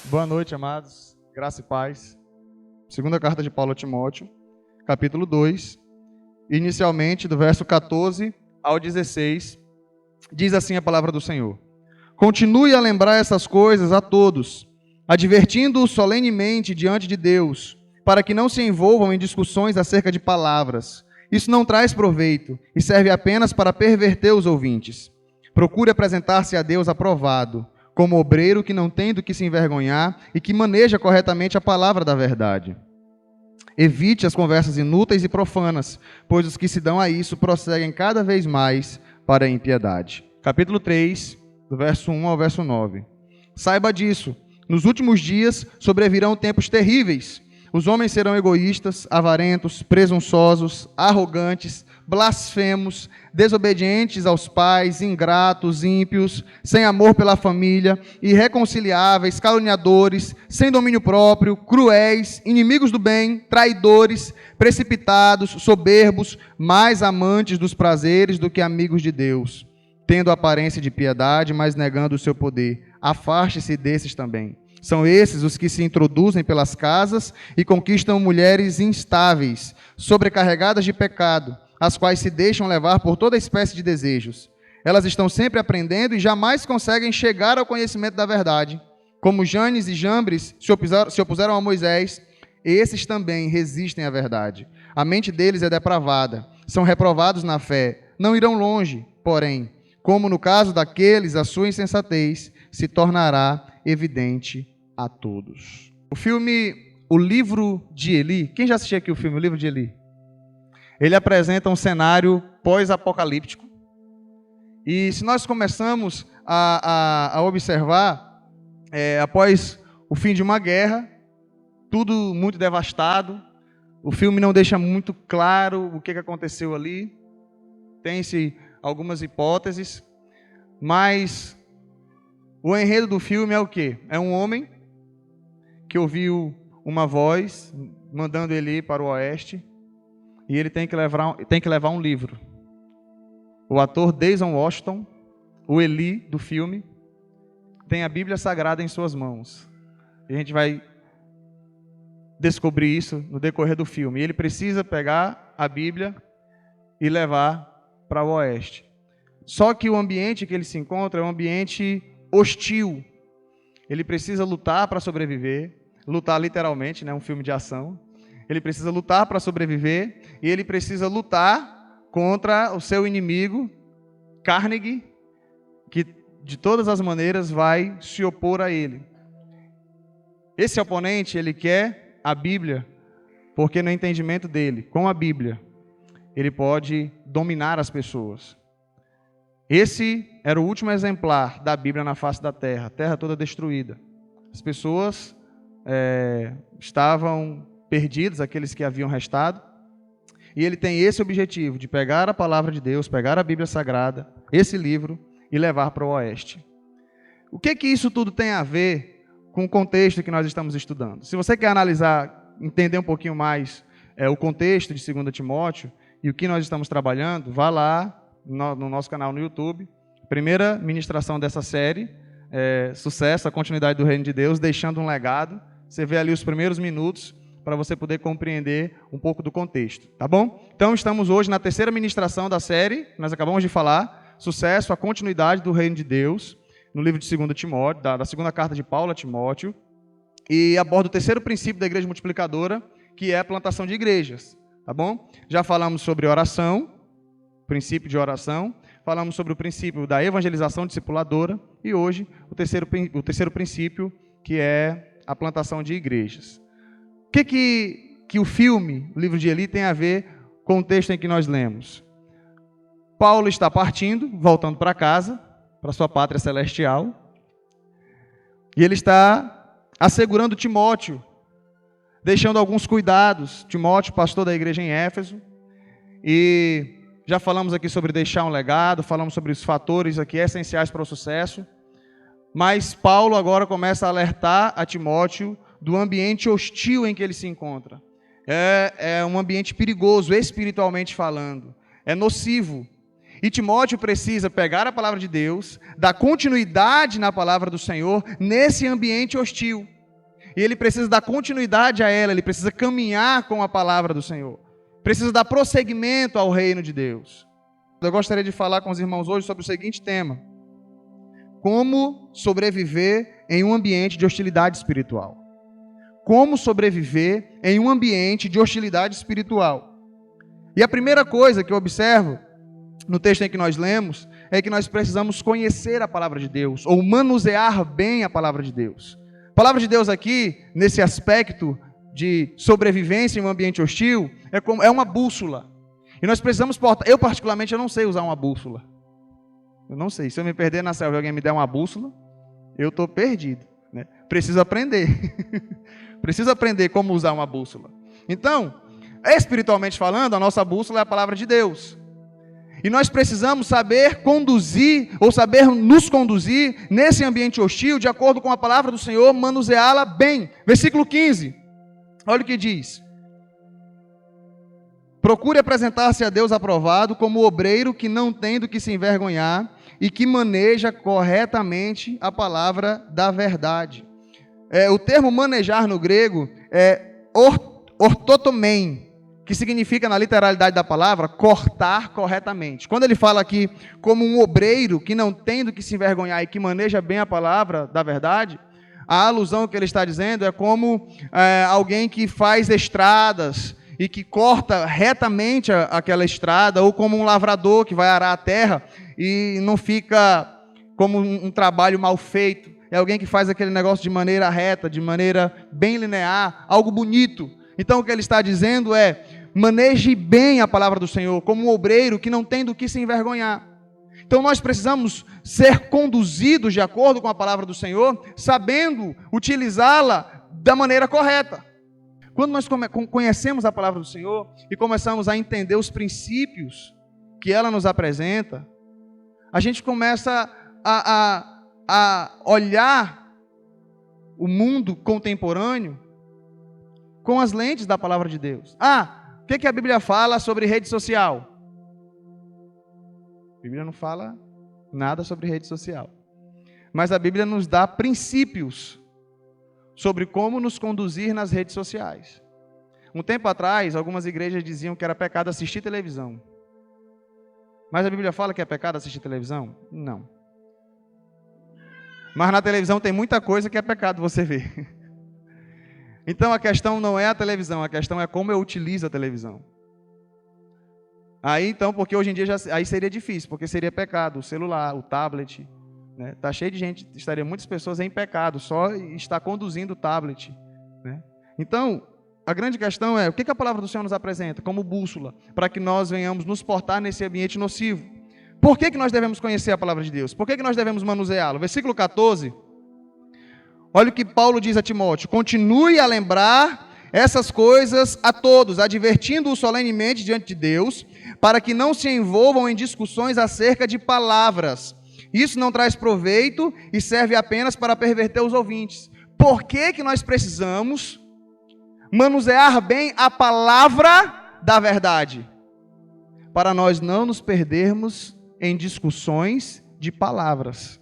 Boa noite, amados. Graça e paz. Segunda carta de Paulo a Timóteo, capítulo 2, inicialmente do verso 14 ao 16, diz assim a palavra do Senhor: Continue a lembrar essas coisas a todos, advertindo-os solenemente diante de Deus, para que não se envolvam em discussões acerca de palavras. Isso não traz proveito e serve apenas para perverter os ouvintes. Procure apresentar-se a Deus aprovado, como obreiro que não tem do que se envergonhar e que maneja corretamente a palavra da verdade. Evite as conversas inúteis e profanas, pois os que se dão a isso prosseguem cada vez mais para a impiedade. Capítulo 3, do verso 1 ao verso 9. Saiba disso, nos últimos dias sobrevirão tempos terríveis. Os homens serão egoístas, avarentos, presunçosos, arrogantes, blasfemos, desobedientes aos pais, ingratos, ímpios, sem amor pela família, irreconciliáveis, caluniadores, sem domínio próprio, cruéis, inimigos do bem, traidores, precipitados, soberbos, mais amantes dos prazeres do que amigos de Deus, tendo aparência de piedade, mas negando o seu poder. Afaste-se desses também. São esses os que se introduzem pelas casas e conquistam mulheres instáveis, sobrecarregadas de pecado, as quais se deixam levar por toda espécie de desejos. Elas estão sempre aprendendo e jamais conseguem chegar ao conhecimento da verdade. Como Janes e Jambres se opuseram a Moisés, esses também resistem à verdade. A mente deles é depravada, são reprovados na fé, não irão longe, porém, como no caso daqueles, a sua insensatez se tornará evidente a todos. O filme O Livro de Eli, quem já assistiu aqui o filme O Livro de Eli? Ele apresenta um cenário pós-apocalíptico. E se nós começamos a observar, após o fim de uma guerra, tudo muito devastado, o filme não deixa muito claro o que aconteceu ali, tem-se algumas hipóteses, mas o enredo do filme é o quê? É um homem que ouviu uma voz mandando ele ir para o oeste, e ele tem que levar um livro. O ator Denzel Washington, o Eli do filme, tem a Bíblia Sagrada em suas mãos. E a gente vai descobrir isso no decorrer do filme. E ele precisa pegar a Bíblia e levar para o oeste. Só que o ambiente que ele se encontra é um ambiente hostil. Ele precisa lutar para sobreviver, lutar literalmente, né, um filme de ação. Ele precisa lutar para sobreviver e ele precisa lutar contra o seu inimigo, Carnegie, que de todas as maneiras vai se opor a ele. Esse oponente, ele quer a Bíblia, porque no entendimento dele, com a Bíblia, ele pode dominar as pessoas. Esse era o último exemplar da Bíblia na face da terra, a terra toda destruída. As pessoas estavam perdidos, aqueles que haviam restado, e ele tem esse objetivo de pegar a palavra de Deus, pegar a Bíblia Sagrada, esse livro, e levar para o oeste. O que isso tudo tem a ver com o contexto que nós estamos estudando? Se você quer analisar, entender um pouquinho mais o contexto de 2 Timóteo e o que nós estamos trabalhando, vá lá no nosso canal no YouTube, primeira ministração dessa série, Sucesso, a continuidade do Reino de Deus, deixando um legado. Você vê ali os primeiros minutos, para você poder compreender um pouco do contexto, tá bom? Então, estamos hoje na terceira ministração da série, nós acabamos de falar, Sucesso, a continuidade do Reino de Deus, no livro de 2 Timóteo, da segunda carta de Paulo a Timóteo, e aborda o terceiro princípio da igreja multiplicadora, que é a plantação de igrejas, tá bom? Já falamos sobre oração, princípio de oração, falamos sobre o princípio da evangelização discipuladora, e hoje o terceiro princípio, que é a plantação de igrejas. O que o filme, o livro de Eli, tem a ver com o texto em que nós lemos? Paulo está partindo, voltando para casa, para sua pátria celestial, e ele está assegurando Timóteo, deixando alguns cuidados. Timóteo, pastor da igreja em Éfeso, e já falamos aqui sobre deixar um legado, falamos sobre os fatores aqui essenciais para o sucesso, mas Paulo agora começa a alertar a Timóteo do ambiente hostil em que ele se encontra. É um ambiente perigoso, espiritualmente falando. É nocivo. E Timóteo precisa pegar a palavra de Deus, dar continuidade na palavra do Senhor nesse ambiente hostil. E ele precisa dar continuidade a ela, ele precisa caminhar com a palavra do Senhor. Precisa dar prosseguimento ao reino de Deus. Eu gostaria de falar com os irmãos hoje sobre o seguinte tema: como sobreviver em um ambiente de hostilidade espiritual. Como sobreviver em um ambiente de hostilidade espiritual. E a primeira coisa que eu observo no texto em que nós lemos é que nós precisamos conhecer a palavra de Deus, ou manusear bem a palavra de Deus. A palavra de Deus aqui, nesse aspecto de sobrevivência em um ambiente hostil, é uma bússola. E nós precisamos portar. Eu particularmente eu não sei usar uma bússola. Eu não sei. Se eu me perder na selva e alguém me der uma bússola, eu estou perdido, né? Preciso aprender. Preciso aprender como usar uma bússola. Então, espiritualmente falando, a nossa bússola é a palavra de Deus. E nós precisamos saber conduzir, ou saber nos conduzir nesse ambiente hostil, de acordo com a palavra do Senhor, manuseá-la bem. Versículo 15. Olha o que diz. Procure apresentar-se a Deus aprovado como obreiro que não tem do que se envergonhar e que maneja corretamente a palavra da verdade. O termo manejar no grego é ortotomen, que significa, na literalidade da palavra, cortar corretamente. Quando ele fala aqui como um obreiro que não tem do que se envergonhar e que maneja bem a palavra da verdade, a alusão que ele está dizendo é como alguém que faz estradas e que corta retamente aquela estrada, ou como um lavrador que vai arar a terra e não fica como um trabalho mal feito. É alguém que faz aquele negócio de maneira reta, de maneira bem linear, algo bonito. Então o que ele está dizendo é: maneje bem a palavra do Senhor, como um obreiro que não tem do que se envergonhar. Então nós precisamos ser conduzidos de acordo com a palavra do Senhor, sabendo utilizá-la da maneira correta. Quando nós conhecemos a palavra do Senhor e começamos a entender os princípios que ela nos apresenta, a gente começa a olhar o mundo contemporâneo com as lentes da palavra de Deus. O que a Bíblia fala sobre rede social? A Bíblia não fala nada sobre rede social. Mas a Bíblia nos dá princípios sobre como nos conduzir nas redes sociais. Um tempo atrás, algumas igrejas diziam que era pecado assistir televisão. Mas a Bíblia fala que é pecado assistir televisão? Não. Mas na televisão tem muita coisa que é pecado você ver. Então a questão não é a televisão, a questão é como eu utilizo a televisão. Aí então, porque hoje em dia aí seria difícil, porque seria pecado, o celular, o tablet, né? Tá cheio de gente, estaria muitas pessoas em pecado, só está conduzindo o tablet, né? Então, a grande questão é, o que a palavra do Senhor nos apresenta como bússola, para que nós venhamos nos portar nesse ambiente nocivo? Por que nós devemos conhecer a palavra de Deus? Por que nós devemos manuseá-la? Versículo 14, olha o que Paulo diz a Timóteo: continue a lembrar essas coisas a todos, advertindo-os solenemente diante de Deus, para que não se envolvam em discussões acerca de palavras. Isso não traz proveito e serve apenas para perverter os ouvintes. Por que nós precisamos manusear bem a palavra da verdade? Para nós não nos perdermos em discussões de palavras.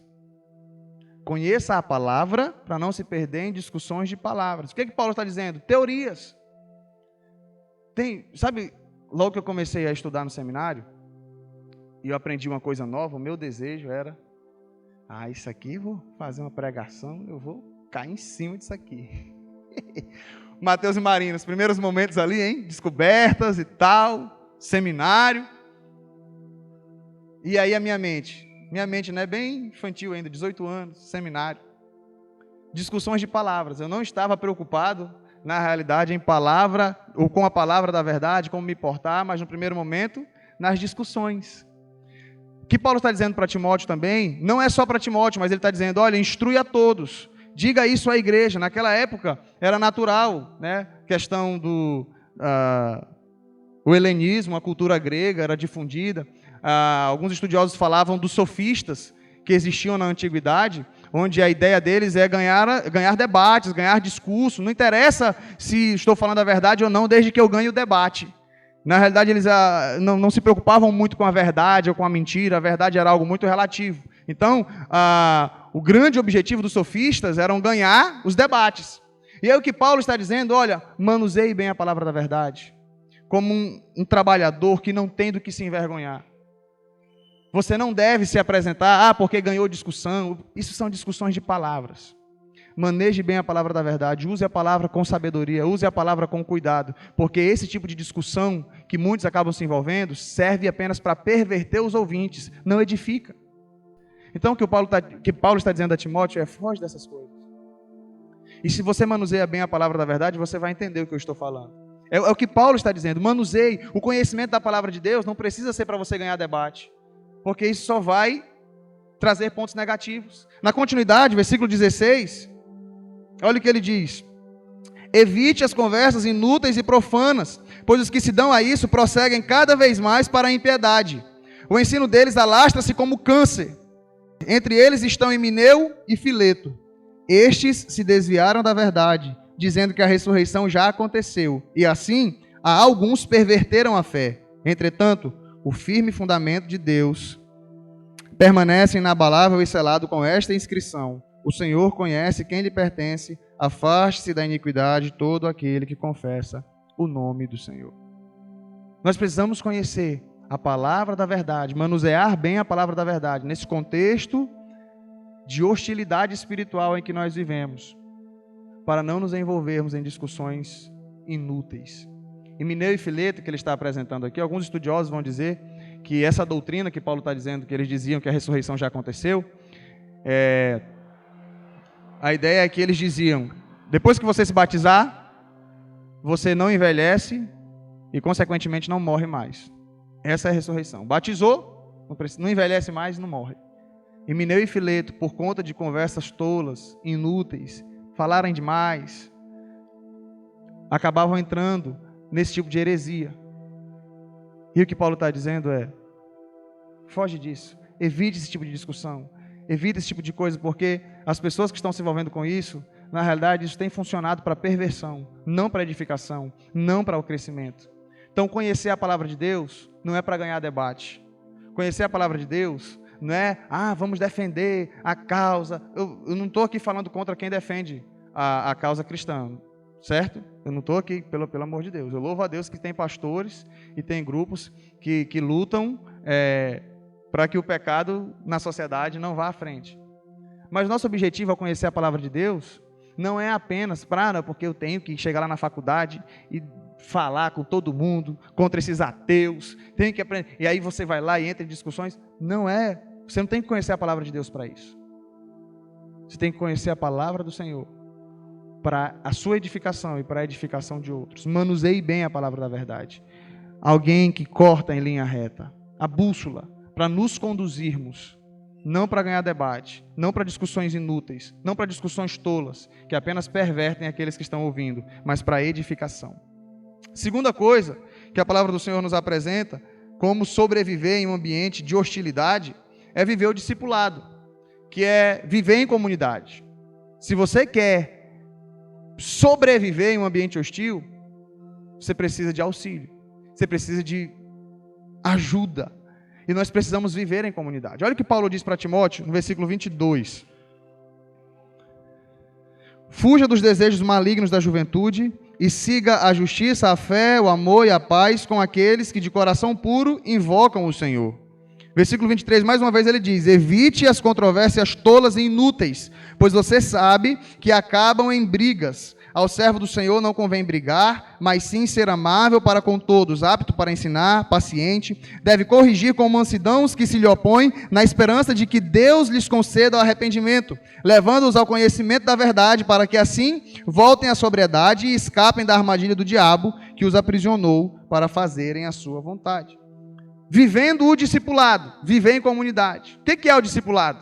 Conheça a palavra para não se perder em discussões de palavras. O que Paulo está dizendo? Teorias. Sabe, logo que eu comecei a estudar no seminário, e eu aprendi uma coisa nova, o meu desejo era, isso aqui, vou fazer uma pregação, eu vou cair em cima disso aqui. Mateus e Marina, os primeiros momentos ali, hein? Descobertas e tal, seminário. E aí a minha mente não é bem infantil ainda, 18 anos, seminário. Discussões de palavras. Eu não estava preocupado, na realidade, em palavra, ou com a palavra da verdade, como me portar, mas no primeiro momento, nas discussões. O que Paulo está dizendo para Timóteo também, não é só para Timóteo, mas ele está dizendo, olha, instrui a todos. Diga isso à igreja. Naquela época, era natural, né? Questão do o helenismo, a cultura grega era difundida. Alguns estudiosos falavam dos sofistas que existiam na antiguidade, onde a ideia deles é ganhar debates, ganhar discurso. Não interessa se estou falando a verdade ou não, desde que eu ganhe o debate. Na realidade, eles não se preocupavam muito com a verdade ou com a mentira. A verdade era algo muito relativo. Então, o grande objetivo dos sofistas era ganhar os debates. E aí o que Paulo está dizendo, olha, manuseie bem a palavra da verdade, como um trabalhador que não tem do que se envergonhar. Você não deve se apresentar, porque ganhou discussão. Isso são discussões de palavras. Maneje bem a palavra da verdade, use a palavra com sabedoria, use a palavra com cuidado, porque esse tipo de discussão que muitos acabam se envolvendo serve apenas para perverter os ouvintes, não edifica. Então o que Paulo está dizendo a Timóteo é: foge dessas coisas. E se você manuseia bem a palavra da verdade, você vai entender o que eu estou falando. É o que Paulo está dizendo, manuseie. O conhecimento da palavra de Deus não precisa ser para você ganhar debate, porque isso só vai trazer pontos negativos. Na continuidade, versículo 16, olha o que ele diz: evite as conversas inúteis e profanas, pois os que se dão a isso prosseguem cada vez mais para a impiedade. O ensino deles alastra-se como câncer. Entre eles estão Himeneu e Fileto. Estes se desviaram da verdade, dizendo que a ressurreição já aconteceu, e assim alguns perverteram a fé. Entretanto, o firme fundamento de Deus permanece inabalável e selado com esta inscrição: o Senhor conhece quem lhe pertence, afaste-se da iniquidade todo aquele que confessa o nome do Senhor. Nós precisamos conhecer a palavra da verdade, manusear bem a palavra da verdade, nesse contexto de hostilidade espiritual em que nós vivemos, para não nos envolvermos em discussões inúteis. Himeneu e Fileto, que ele está apresentando aqui, alguns estudiosos vão dizer que essa doutrina que Paulo está dizendo, que eles diziam que a ressurreição já aconteceu, a ideia é que eles diziam: depois que você se batizar, você não envelhece e, consequentemente, não morre mais. Essa é a ressurreição. Batizou, não envelhece mais e não morre. Himeneu e Fileto, por conta de conversas tolas, inúteis, falarem demais, acabavam entrando nesse tipo de heresia. E o que Paulo está dizendo é: foge disso, evite esse tipo de discussão, evite esse tipo de coisa, porque as pessoas que estão se envolvendo com isso, na realidade, isso tem funcionado para perversão, não para edificação, não para o crescimento. Então, conhecer a palavra de Deus não é para ganhar debate. Conhecer a palavra de Deus não é, vamos defender a causa. Eu não estou aqui falando contra quem defende a causa cristã, certo? Eu não estou aqui, pelo amor de Deus. Eu louvo a Deus que tem pastores e tem grupos que lutam para que o pecado na sociedade não vá à frente. Mas nosso objetivo ao conhecer a palavra de Deus não é apenas porque eu tenho que chegar lá na faculdade e falar com todo mundo, contra esses ateus, tenho que aprender, e aí você vai lá e entra em discussões. Não é, você não tem que conhecer a palavra de Deus para isso. Você tem que conhecer a palavra do Senhor para a sua edificação e para a edificação de outros. Manuseie bem a palavra da verdade. Alguém que corta em linha reta, a bússola, para nos conduzirmos, não para ganhar debate, não para discussões inúteis, não para discussões tolas, que apenas pervertem aqueles que estão ouvindo, mas para a edificação. Segunda coisa que a palavra do Senhor nos apresenta como sobreviver em um ambiente de hostilidade é viver o discipulado, que é viver em comunidade. Se você quer sobreviver em um ambiente hostil, você precisa de auxílio, você precisa de ajuda, e nós precisamos viver em comunidade. Olha o que Paulo diz para Timóteo no versículo 22. Fuja dos desejos malignos da juventude e siga a justiça, a fé, o amor e a paz com aqueles que de coração puro invocam o Senhor. Versículo 23, mais uma vez ele diz: evite as controvérsias tolas e inúteis, pois você sabe que acabam em brigas. Ao servo do Senhor não convém brigar, mas sim ser amável para com todos, apto para ensinar, paciente. Deve corrigir com mansidão os que se lhe opõem, na esperança de que Deus lhes conceda o arrependimento, levando-os ao conhecimento da verdade, para que assim voltem à sobriedade e escapem da armadilha do diabo, que os aprisionou para fazerem a sua vontade. Vivendo o discipulado, viver em comunidade. O que é o discipulado?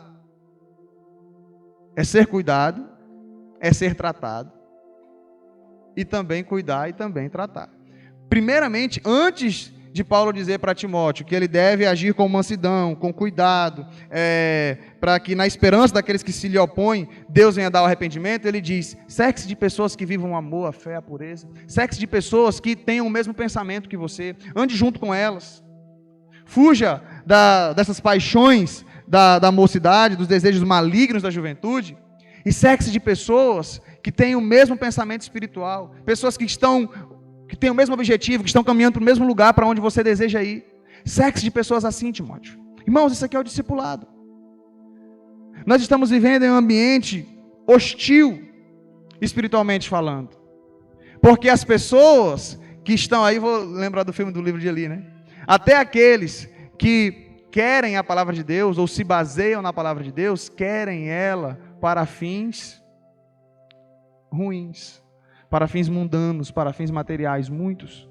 É ser cuidado, é ser tratado, e também cuidar e também tratar. Primeiramente, antes de Paulo dizer para Timóteo que ele deve agir com mansidão, com cuidado, para que na esperança daqueles que se lhe opõem, Deus venha dar o arrependimento, ele diz: cerque-se de pessoas que vivam o amor, a fé, a pureza, cerque-se de pessoas que tenham o mesmo pensamento que você, ande junto com elas, fuja dessas paixões da mocidade, dos desejos malignos da juventude, e cerque-se de pessoas que têm o mesmo pensamento espiritual, pessoas que têm o mesmo objetivo, que estão caminhando para o mesmo lugar para onde você deseja ir. Cerque-se de pessoas assim, Timóteo. Irmãos, isso aqui é o discipulado. Nós estamos vivendo em um ambiente hostil, espiritualmente falando, porque as pessoas que estão aí, vou lembrar do filme do livro de Eli, né? Até aqueles que querem a palavra de Deus, ou se baseiam na palavra de Deus, querem ela para fins ruins, para fins mundanos, para fins materiais, muitos.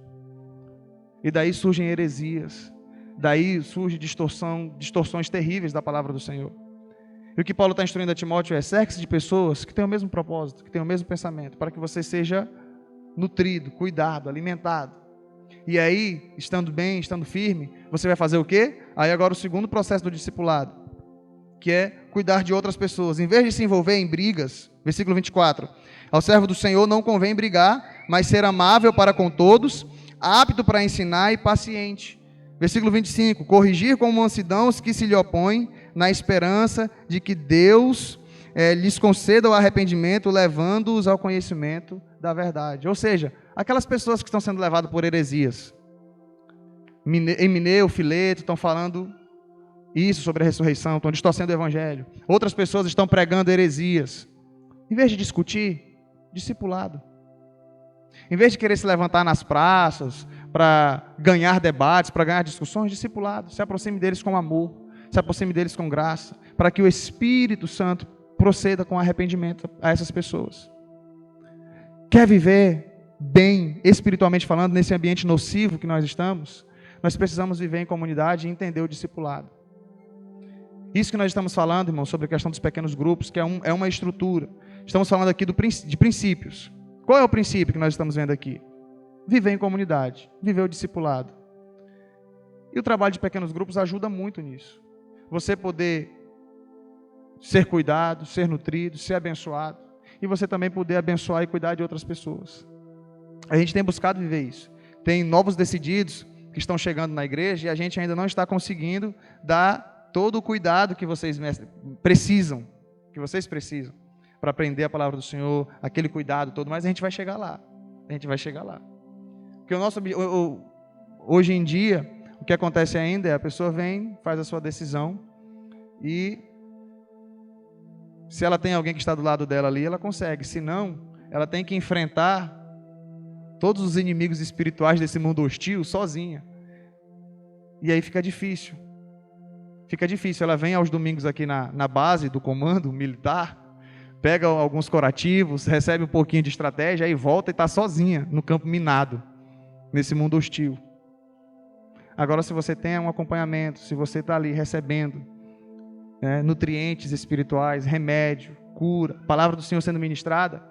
E daí surgem heresias, daí surgem distorções terríveis da palavra do Senhor. E o que Paulo está instruindo a Timóteo é: cerque-se de pessoas que têm o mesmo propósito, que têm o mesmo pensamento, para que você seja nutrido, cuidado, alimentado. E aí, estando bem, estando firme, você vai fazer o quê? Aí agora o segundo processo do discipulado, que é cuidar de outras pessoas. Em vez de se envolver em brigas, versículo 24, ao servo do Senhor não convém brigar, mas ser amável para com todos, apto para ensinar e paciente. Versículo 25, corrigir com mansidão os que se lhe opõem, na esperança de que Deus lhes conceda o arrependimento, levando-os ao conhecimento da verdade. Ou seja, aquelas pessoas que estão sendo levadas por heresias, Emineu, Fileto, estão falando isso sobre a ressurreição, estão distorcendo o evangelho. Outras pessoas estão pregando heresias. Em vez de discutir, discipulado. Em vez de querer se levantar nas praças para ganhar debates, para ganhar discussões, discipulado. Se aproxime deles com amor, se aproxime deles com graça, para que o Espírito Santo proceda com arrependimento a essas pessoas. Quer viver bem, espiritualmente falando, nesse ambiente nocivo que nós estamos? Nós precisamos viver em comunidade e entender o discipulado. Isso que nós estamos falando, irmão, sobre a questão dos pequenos grupos, que é uma estrutura. Estamos falando aqui de princípios. Qual é o princípio que nós estamos vendo aqui? Viver em comunidade, viver o discipulado. E o trabalho de pequenos grupos ajuda muito nisso. Você poder ser cuidado, ser nutrido, ser abençoado. E você também poder abençoar e cuidar de outras pessoas. A gente tem buscado viver isso. Tem novos decididos que estão chegando na igreja e a gente ainda não está conseguindo dar todo o cuidado que vocês precisam, para aprender a palavra do Senhor, aquele cuidado todo, mas a gente vai chegar lá. Porque hoje em dia, o que acontece ainda é a pessoa vem, faz a sua decisão e se ela tem alguém que está do lado dela ali, ela consegue. Se não, ela tem que enfrentar todos os inimigos espirituais desse mundo hostil sozinha. E aí fica difícil. Ela vem aos domingos aqui na base do comando militar, pega alguns curativos, recebe um pouquinho de estratégia, aí volta e está sozinha no campo minado, nesse mundo hostil. Agora, se você tem um acompanhamento, se você está ali recebendo nutrientes espirituais, remédio, cura, palavra do Senhor sendo ministrada,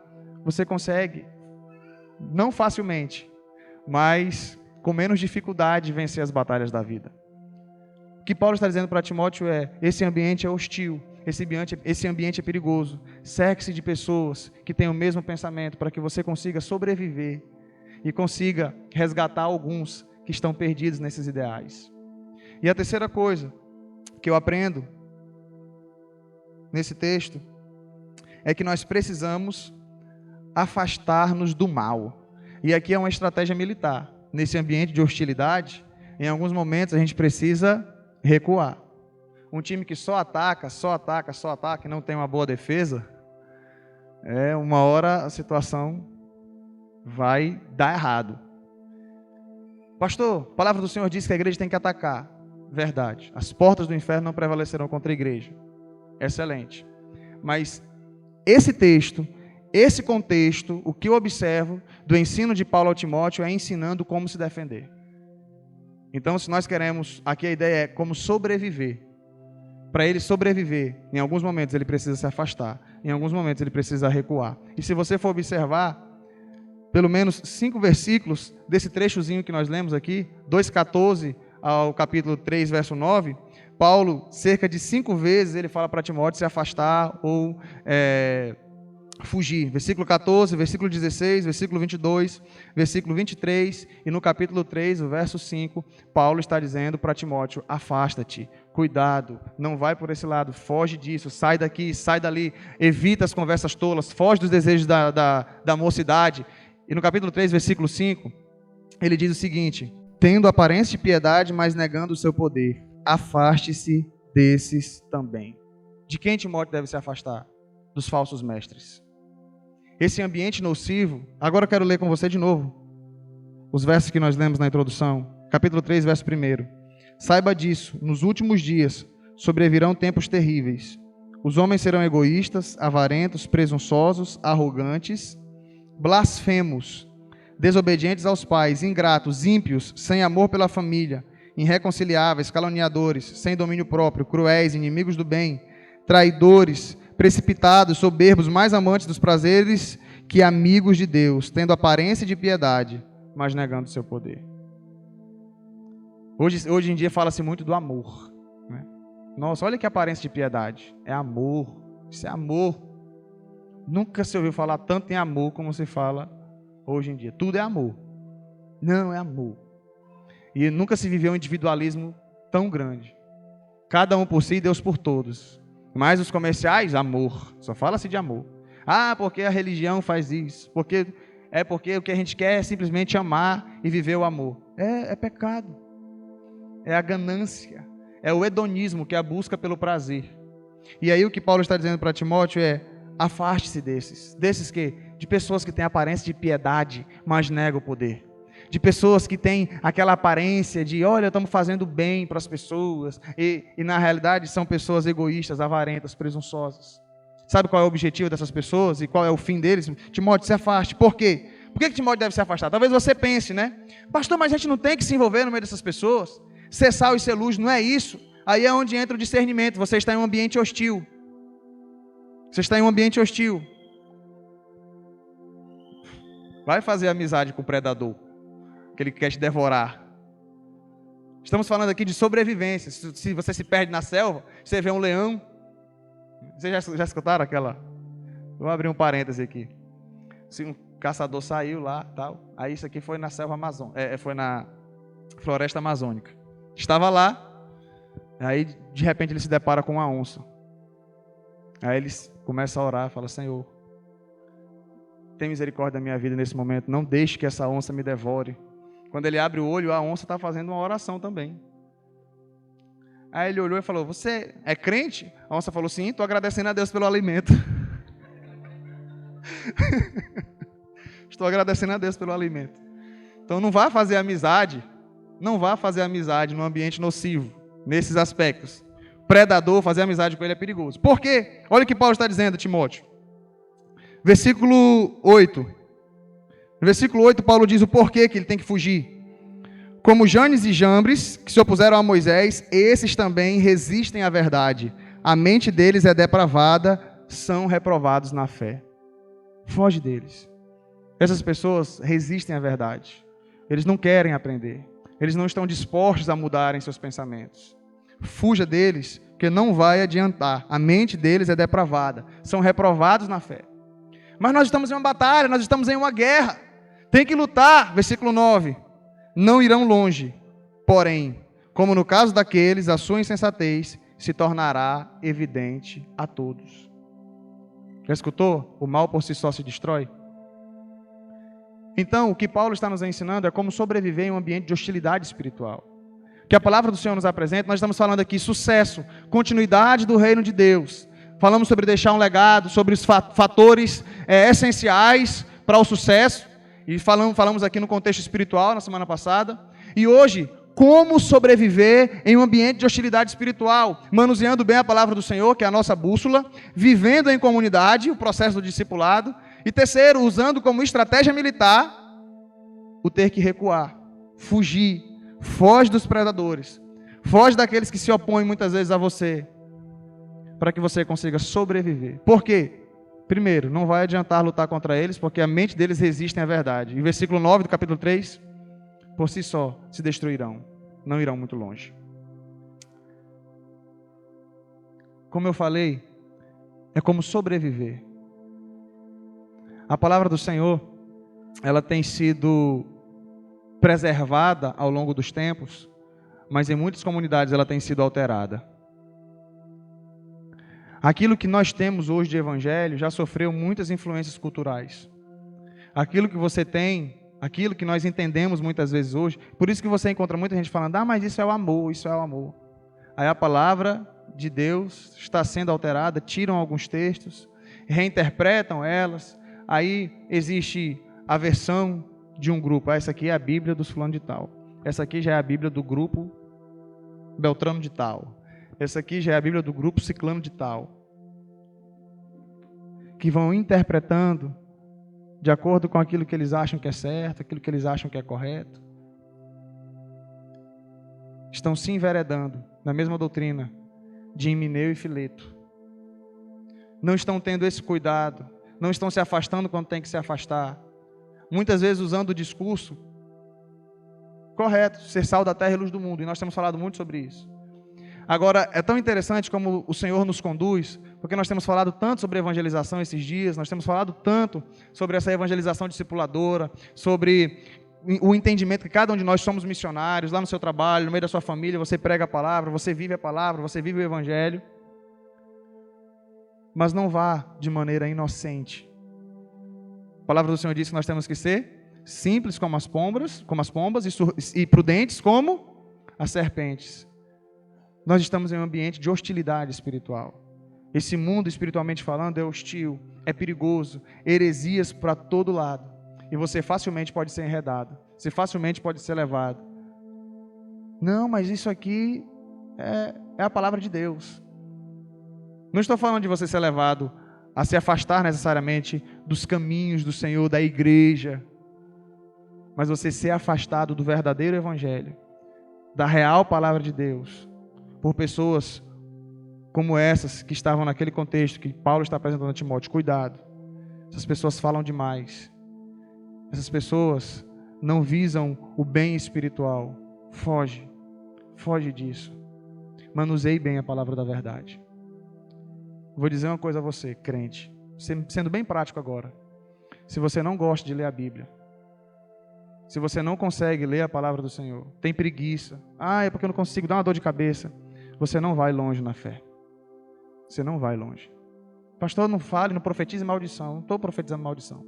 você consegue, não facilmente, mas com menos dificuldade, vencer as batalhas da vida. O que Paulo está dizendo para Timóteo é: esse ambiente é hostil, esse ambiente é perigoso. Cerque-se de pessoas que têm o mesmo pensamento para que você consiga sobreviver e consiga resgatar alguns que estão perdidos nesses ideais. E a terceira coisa que eu aprendo nesse texto é que nós precisamos afastar-nos do mal. E aqui é uma estratégia militar. Nesse ambiente de hostilidade, em alguns momentos a gente precisa recuar. Um time que só ataca, e não tem uma boa defesa, uma hora a situação vai dar errado. Pastor, a palavra do Senhor diz que a igreja tem que atacar. Verdade. As portas do inferno não prevalecerão contra a igreja. Excelente. Mas esse texto, esse contexto, o que eu observo do ensino de Paulo ao Timóteo é ensinando como se defender. Então, se nós queremos, aqui a ideia é como sobreviver. Para ele sobreviver, em alguns momentos ele precisa se afastar, em alguns momentos ele precisa recuar. E se você for observar, pelo menos 5 versículos desse trechozinho que nós lemos aqui, 2,14 ao capítulo 3, verso 9, Paulo, cerca de 5 vezes, ele fala para Timóteo se afastar ou fugir. Versículo 14, versículo 16, versículo 22, versículo 23, e no capítulo 3, o verso 5, Paulo está dizendo para Timóteo: afasta-te, cuidado, não vai por esse lado, foge disso, sai daqui, sai dali, evita as conversas tolas, foge dos desejos da mocidade. E no capítulo 3, versículo 5, ele diz o seguinte: tendo aparência de piedade, mas negando o seu poder, afaste-se desses também. De quem Timóteo deve se afastar? Dos falsos mestres. Esse ambiente nocivo, agora eu quero ler com você de novo os versos que nós lemos na introdução, capítulo 3, verso 1. Saiba disso, nos últimos dias sobrevirão tempos terríveis. Os homens serão egoístas, avarentos, presunçosos, arrogantes, blasfemos, desobedientes aos pais, ingratos, ímpios, sem amor pela família, irreconciliáveis, caluniadores, sem domínio próprio, cruéis, inimigos do bem, traidores, precipitados, soberbos, mais amantes dos prazeres que amigos de Deus, tendo aparência de piedade, mas negando o seu poder. Hoje em dia fala-se muito do amor, né? Nossa, olha que aparência de piedade. É amor, isso é amor. Nunca se ouviu falar tanto em amor como se fala hoje em dia. Tudo é amor. Não, é amor. E nunca se viveu um individualismo tão grande. Cada um por si, Deus por todos. Mas os comerciais, amor. Só fala-se de amor. Ah, porque a religião faz isso. Porque o que a gente quer é simplesmente amar e viver o amor. É pecado. É a ganância. É o hedonismo, que é a busca pelo prazer. E aí o que Paulo está dizendo para Timóteo é: afaste-se desses. Desses que? De pessoas que têm aparência de piedade, mas negam o poder. De pessoas que têm aquela aparência de, olha, estamos fazendo bem para as pessoas, e na realidade são pessoas egoístas, avarentas, presunçosas. Sabe qual é o objetivo dessas pessoas e qual é o fim deles? Timóteo, se afaste. Por quê? Por que Timóteo deve se afastar? Talvez você pense, né? Pastor, mas a gente não tem que se envolver no meio dessas pessoas. Ser sal e ser luz, não é isso. Aí é onde entra o discernimento. Você está em um ambiente hostil. Você está em um ambiente hostil. Vai fazer amizade com o predador, que ele quer te devorar. Estamos falando aqui de sobrevivência. Se você se perde na selva, você vê um leão. Vocês já escutaram aquela? Vou abrir um parêntese aqui. Se um caçador saiu lá, tal. Aí isso aqui foi na selva amazônica, foi na floresta amazônica. Estava lá, aí de repente ele se depara com uma onça. Aí ele começa a orar, fala: Senhor, tem misericórdia da minha vida nesse momento, não deixe que essa onça me devore. Quando ele abre o olho, a onça está fazendo uma oração também. Aí ele olhou e falou: você é crente? A onça falou: sim, estou agradecendo a Deus pelo alimento. Estou agradecendo a Deus pelo alimento. Então não vá fazer amizade num ambiente nocivo, nesses aspectos. Predador, fazer amizade com ele é perigoso. Por quê? Olha o que Paulo está dizendo, Timóteo. Versículo 8. No versículo 8, Paulo diz o porquê que ele tem que fugir. Como Janes e Jambres, que se opuseram a Moisés, esses também resistem à verdade. A mente deles é depravada, são reprovados na fé. Foge deles. Essas pessoas resistem à verdade. Eles não querem aprender. Eles não estão dispostos a mudarem seus pensamentos. Fuja deles, porque não vai adiantar. A mente deles é depravada. São reprovados na fé. Mas nós estamos em uma batalha, nós estamos em uma guerra. Tem que lutar. Versículo 9. Não irão longe, porém, como no caso daqueles, a sua insensatez se tornará evidente a todos. Já escutou? O mal por si só se destrói. Então, o que Paulo está nos ensinando é como sobreviver em um ambiente de hostilidade espiritual. Que a palavra do Senhor nos apresenta, nós estamos falando aqui sucesso, continuidade do reino de Deus. Falamos sobre deixar um legado, sobre os fatores essenciais para o sucesso. E falamos aqui no contexto espiritual na semana passada. E hoje, como sobreviver em um ambiente de hostilidade espiritual, manuseando bem a palavra do Senhor, que é a nossa bússola, vivendo em comunidade, o processo do discipulado. E terceiro, usando como estratégia militar o ter que recuar, fugir, foge dos predadores, foge daqueles que se opõem muitas vezes a você, para que você consiga sobreviver. Por quê? Primeiro, não vai adiantar lutar contra eles, porque a mente deles resiste à verdade. E versículo 9 do capítulo 3, por si só se destruirão, não irão muito longe. Como eu falei, é como sobreviver. A palavra do Senhor, ela tem sido preservada ao longo dos tempos, mas em muitas comunidades ela tem sido alterada. Aquilo que nós temos hoje de evangelho já sofreu muitas influências culturais. Aquilo que você tem, aquilo que nós entendemos muitas vezes hoje, por isso que você encontra muita gente falando, mas isso é o amor, isso é o amor. Aí a palavra de Deus está sendo alterada, tiram alguns textos, reinterpretam elas, aí existe a versão de um grupo, essa aqui é a Bíblia dos fulano de tal, essa aqui já é a Bíblia do grupo Beltrano de tal, essa aqui já é a Bíblia do grupo Ciclano de tal, que vão interpretando de acordo com aquilo que eles acham que é certo, aquilo que eles acham que é correto. Estão se enveredando na mesma doutrina de Himeneu e Fileto. Não estão tendo esse cuidado, não estão se afastando quando tem que se afastar. Muitas vezes usando o discurso correto, ser sal da terra e luz do mundo, e nós temos falado muito sobre isso. Agora, é tão interessante como o Senhor nos conduz, porque nós temos falado tanto sobre evangelização esses dias, nós temos falado tanto sobre essa evangelização discipuladora, sobre o entendimento que cada um de nós somos missionários, lá no seu trabalho, no meio da sua família, você prega a palavra, você vive o evangelho. Mas não vá de maneira inocente. A palavra do Senhor diz que nós temos que ser simples como as pombas e prudentes como as serpentes. Nós estamos em um ambiente de hostilidade espiritual. Esse mundo, espiritualmente falando, é hostil, é perigoso, heresias para todo lado. E você facilmente pode ser enredado, você facilmente pode ser levado. Não, mas isso aqui é a palavra de Deus. Não estou falando de você ser levado a se afastar necessariamente dos caminhos do Senhor, da igreja, mas você ser afastado do verdadeiro evangelho, da real palavra de Deus, por pessoas como essas que estavam naquele contexto que Paulo está apresentando a Timóteo. Cuidado, essas pessoas falam demais, essas pessoas não visam o bem espiritual. Foge disso, manuseie bem a palavra da verdade. Vou dizer uma coisa a você, crente, sendo bem prático agora. Se você não gosta de ler a Bíblia, se você não consegue ler a palavra do Senhor, tem preguiça, é porque eu não consigo, dá uma dor de cabeça, você não vai longe na fé. Você não vai longe. Pastor, não fale, não profetize maldição. Não estou profetizando maldição.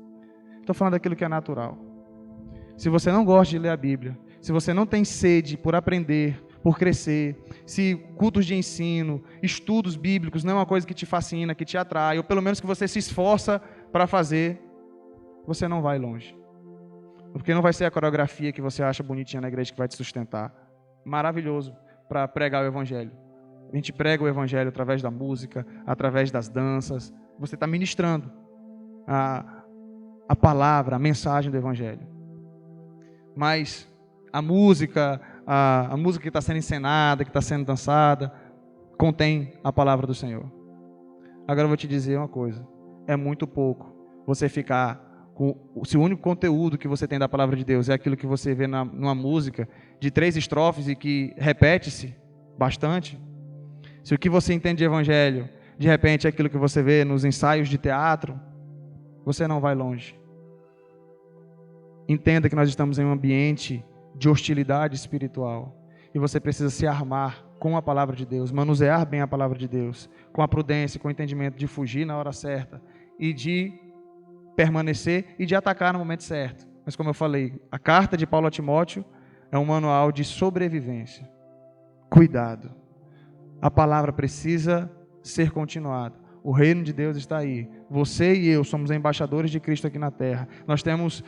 Estou falando daquilo que é natural. Se você não gosta de ler a Bíblia, se você não tem sede por aprender, por crescer, se cultos de ensino, estudos bíblicos não é uma coisa que te fascina, que te atrai, ou pelo menos que você se esforça para fazer, você não vai longe. Porque não vai ser a coreografia que você acha bonitinha na igreja que vai te sustentar. Maravilhoso para pregar o evangelho. A gente prega o evangelho através da música, através das danças. Você está ministrando a palavra, a mensagem do evangelho. Mas a música que está sendo encenada, que está sendo dançada, contém a palavra do Senhor. Agora eu vou te dizer uma coisa. É muito pouco você ficar se o único conteúdo que você tem da palavra de Deus é aquilo que você vê numa música de 3 estrofes e que repete-se bastante. Se o que você entende de evangelho, de repente, é aquilo que você vê nos ensaios de teatro, você não vai longe. Entenda que nós estamos em um ambiente de hostilidade espiritual e você precisa se armar com a palavra de Deus, manusear bem a palavra de Deus, com a prudência, com o entendimento de fugir na hora certa e de permanecer e de atacar no momento certo. Mas como eu falei, a carta de Paulo a Timóteo é um manual de sobrevivência. Cuidado. A palavra precisa ser continuada. O reino de Deus está aí. Você e eu somos embaixadores de Cristo aqui na terra. Nós temos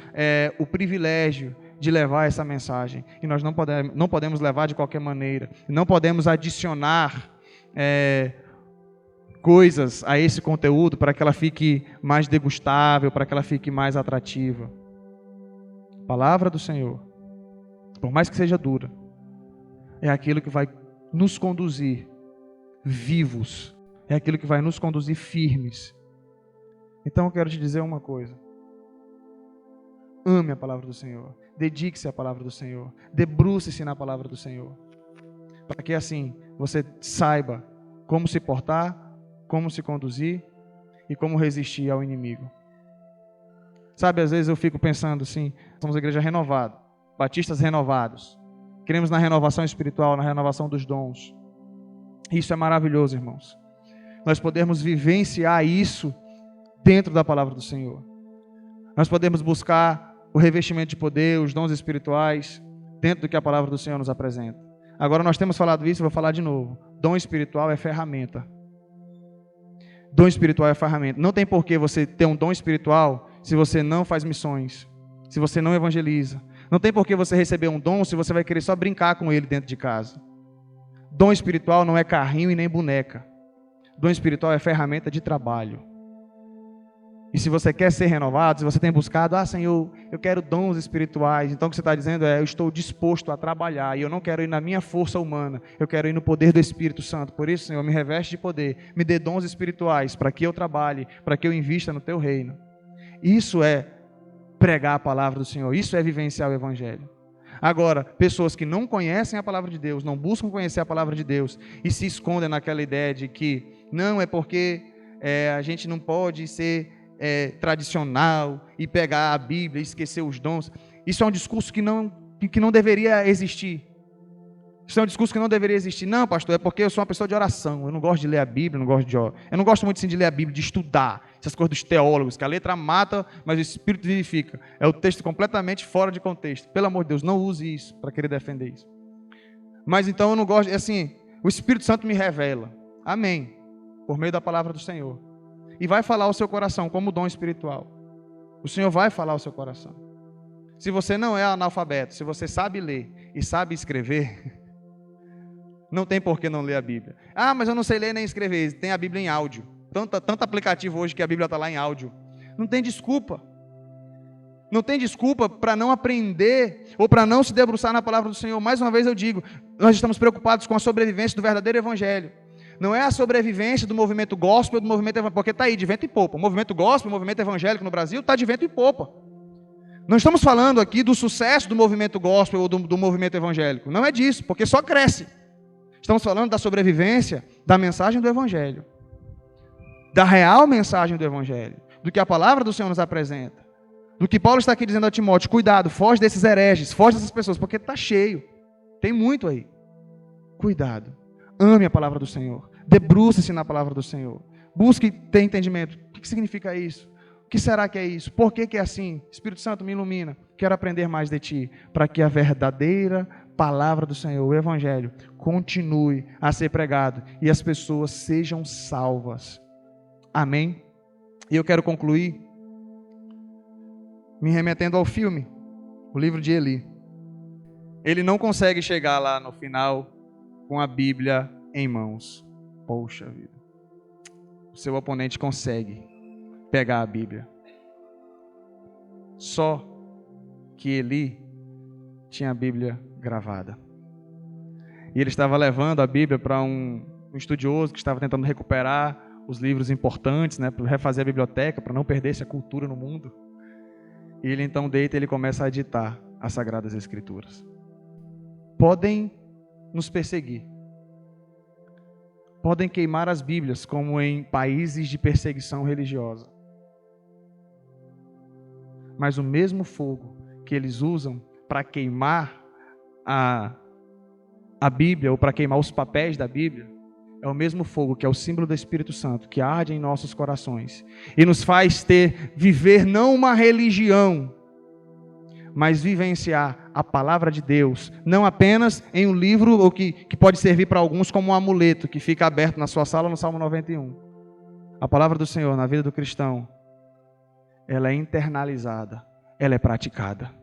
o privilégio de levar essa mensagem. E nós não podemos levar de qualquer maneira. Não podemos adicionar coisas a esse conteúdo para que ela fique mais degustável, para que ela fique mais atrativa. A palavra do Senhor, por mais que seja dura, é aquilo que vai nos conduzir vivos, é aquilo que vai nos conduzir firmes. Então eu quero te dizer uma coisa. Ame a palavra do Senhor. Dedique-se à palavra do Senhor. Debruce-se na palavra do Senhor. Para que assim você saiba como se portar, como se conduzir e como resistir ao inimigo. Sabe, às vezes eu fico pensando assim, somos a igreja renovada, batistas renovados. Queremos na renovação espiritual, na renovação dos dons. Isso é maravilhoso, irmãos. Nós podemos vivenciar isso dentro da palavra do Senhor. Nós podemos buscar o revestimento de poder, os dons espirituais, dentro do que a palavra do Senhor nos apresenta. Agora nós temos falado isso, eu vou falar de novo. Dom espiritual é ferramenta. Dom espiritual é ferramenta. Não tem por que você ter um dom espiritual se você não faz missões, se você não evangeliza. Não tem por que você receber um dom se você vai querer só brincar com ele dentro de casa. Dom espiritual não é carrinho e nem boneca. Dom espiritual é ferramenta de trabalho. E se você quer ser renovado, se você tem buscado, Senhor, eu quero dons espirituais. Então o que você está dizendo é, eu estou disposto a trabalhar. E eu não quero ir na minha força humana. Eu quero ir no poder do Espírito Santo. Por isso, Senhor, me reveste de poder. Me dê dons espirituais para que eu trabalhe, para que eu invista no Teu reino. Isso é pregar a palavra do Senhor. Isso é vivenciar o Evangelho. Agora, pessoas que não conhecem a palavra de Deus, não buscam conhecer a palavra de Deus e se escondem naquela ideia de que não é porque a gente não pode ser tradicional e pegar a Bíblia e esquecer os dons. Isso é um discurso que não deveria existir. Isso é um discurso que não deveria existir. Não, pastor, é porque eu sou uma pessoa de oração. Eu não gosto de ler a Bíblia, eu não gosto muito assim, de ler a Bíblia, de estudar essas coisas dos teólogos, que a letra mata, mas o Espírito vivifica. É o texto completamente fora de contexto. Pelo amor de Deus, não use isso para querer defender isso. Mas então eu não gosto, assim, o Espírito Santo me revela. Amém. Por meio da palavra do Senhor. E vai falar ao seu coração como dom espiritual. O Senhor vai falar ao seu coração. Se você não é analfabeto, se você sabe ler e sabe escrever, não tem por que não ler a Bíblia. Mas eu não sei ler nem escrever. Tem a Bíblia em áudio. Tanto aplicativo hoje que a Bíblia está lá em áudio. Não tem desculpa. Não tem desculpa para não aprender ou para não se debruçar na palavra do Senhor. Mais uma vez eu digo, nós estamos preocupados com a sobrevivência do verdadeiro Evangelho. Não é a sobrevivência do movimento gospel, do movimento evangélico, porque está aí de vento e popa. O movimento gospel, o movimento evangélico no Brasil está de vento e popa. Não estamos falando aqui do sucesso do movimento gospel ou do movimento evangélico. Não é disso, porque só cresce. Estamos falando da sobrevivência da mensagem do Evangelho. Da real mensagem do Evangelho. Do que a palavra do Senhor nos apresenta. Do que Paulo está aqui dizendo a Timóteo, cuidado, foge desses hereges, foge dessas pessoas, porque está cheio. Tem muito aí. Cuidado. Ame a palavra do Senhor. Debruce-se na palavra do Senhor. Busque ter entendimento. O que significa isso? O que será que é isso? Por que é assim? Espírito Santo, me ilumina. Quero aprender mais de Ti. Para que a verdadeira palavra do Senhor, o Evangelho, continue a ser pregado. E as pessoas sejam salvas. Amém? E eu quero concluir me remetendo ao filme. O livro de Eli. Ele não consegue chegar lá no final com a Bíblia em mãos. Poxa vida. O seu oponente consegue pegar a Bíblia. Só que Eli tinha a Bíblia gravada. E ele estava levando a Bíblia para um estudioso que estava tentando recuperar os livros importantes, né, para refazer a biblioteca, para não perder-se a cultura no mundo. E ele então deita e ele começa a editar as Sagradas Escrituras. Podem nos perseguir. Podem queimar as Bíblias, como em países de perseguição religiosa. Mas o mesmo fogo que eles usam para queimar a Bíblia, ou para queimar os papéis da Bíblia, é o mesmo fogo que é o símbolo do Espírito Santo, que arde em nossos corações e nos faz viver não uma religião, mas vivenciar a palavra de Deus, não apenas em um livro ou que pode servir para alguns como um amuleto que fica aberto na sua sala no Salmo 91. A palavra do Senhor na vida do cristão, ela é internalizada, ela é praticada.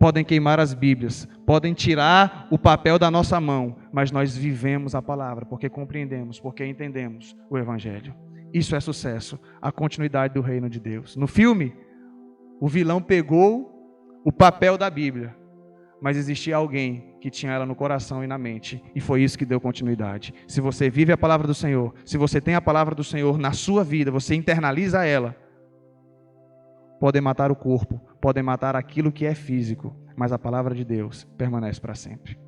Podem queimar as Bíblias, podem tirar o papel da nossa mão, mas nós vivemos a palavra, porque compreendemos, porque entendemos o Evangelho. Isso é sucesso, a continuidade do reino de Deus. No filme, o vilão pegou o papel da Bíblia, mas existia alguém que tinha ela no coração e na mente, e foi isso que deu continuidade. Se você vive a palavra do Senhor, se você tem a palavra do Senhor na sua vida, você internaliza ela, podem matar o corpo, podem matar aquilo que é físico, mas a palavra de Deus permanece para sempre.